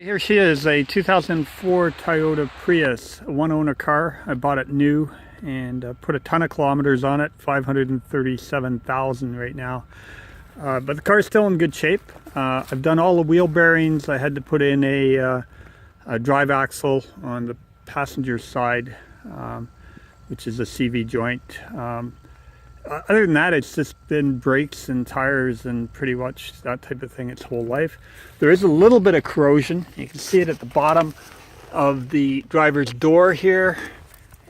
Here she is, a 2004 Toyota Prius, a one-owner car. I bought it new and put a ton of kilometers on it, 537,000 right now. But the car is still in good shape. I've done all the wheel bearings. I had to put in a drive axle on the passenger side, which is a CV joint. Other than that, it's just been brakes and tires and pretty much that type of thing its whole life. There is a little bit of corrosion. You can see it at the bottom of the driver's door here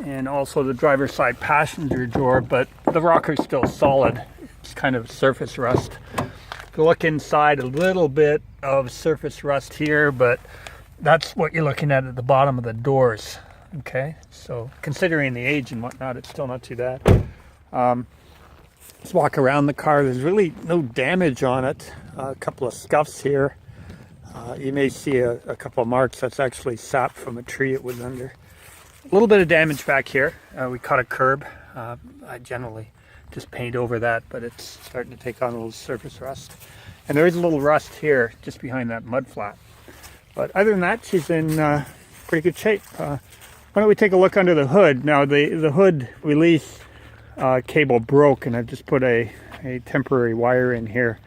and also the driver's side passenger door, but the rocker's still solid. It's kind of surface rust. If you look inside, a little bit of surface rust here, but that's what you're looking at the bottom of the doors. Okay, so considering the age and whatnot, it's still not too bad. Let's walk around the car. There's really no damage on it. A couple of scuffs here. You may see a couple of marks. That's actually sap from a tree it was under. A little bit of damage back here. We cut a curb. I generally just paint over that, but it's starting to take on a little surface rust. And there is a little rust here just behind that mud flat. But other than that, she's in pretty good shape. Why don't we take a look under the hood? Now the hood release cable broke, and I've just put a temporary wire in here.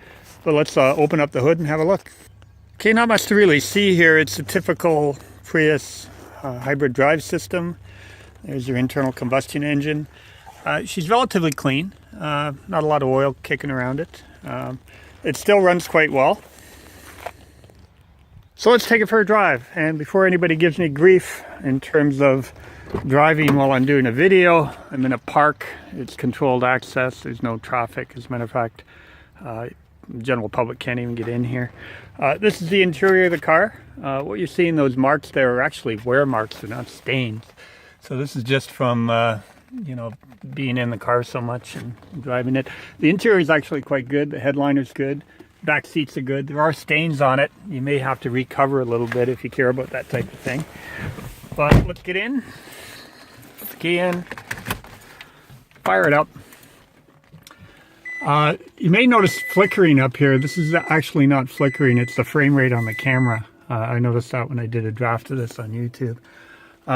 But let's open up the hood and have a look. Okay, not much to really see here. It's a typical Prius hybrid drive system. There's your internal combustion engine. She's relatively clean. Not a lot of oil kicking around it. It still runs quite well. So let's take it for a drive. And before anybody gives me grief in terms of driving while I'm doing a video, I'm in a park. It's controlled access. There's no traffic. As a matter of fact, the general public can't even get in here. This is the interior of the car. What you're seeing, those marks there, are actually wear marks. They're not stains. So this is just from being in the car so much and driving it. The interior is actually quite good. The headliner's good. Back seats are good. There are stains on it. You may have to recover a little bit if you care about that type of thing. But let's get in. Put the key in. Fire it up. You may notice flickering up here. This is actually not flickering. It's the frame rate on the camera. I noticed that when I did a draft of this on YouTube.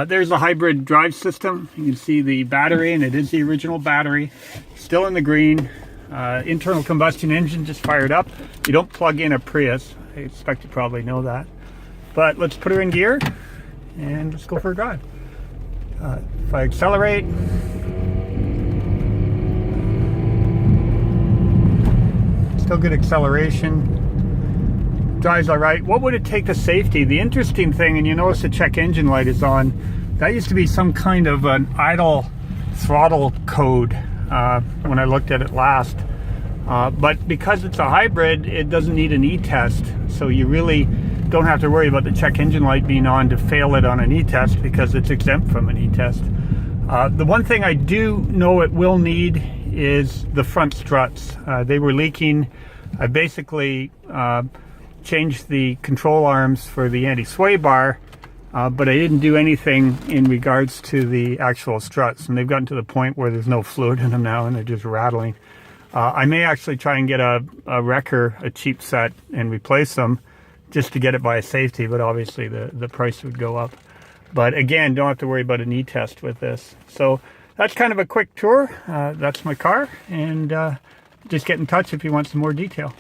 There's the hybrid drive system. You can see the battery, and it is the original battery. Still in the green. Internal combustion engine just fired up. You don't plug in a Prius. I expect you probably know that. But let's put her in gear and let's go for a drive. If I accelerate, still good acceleration, drives all right. What would it take to safety? The interesting thing, and you notice the check engine light is on, that used to be some kind of an idle throttle code when I looked at it last. But because it's a hybrid, it doesn't need an e-test, so you really don't have to worry about the check engine light being on to fail it on an e-test because it's exempt from an e-test. The one thing I do know it will need is the front struts. They were leaking. I basically changed the control arms for the anti-sway bar, but I didn't do anything in regards to the actual struts, and they've gotten to the point where there's no fluid in them now and they're just rattling. I may actually try and get a wrecker, a cheap set, and replace them just to get it by a safety, but obviously the price would go up. But again, don't have to worry about an e-test with this. So that's kind of a quick tour. That's my car, and just get in touch if you want some more detail.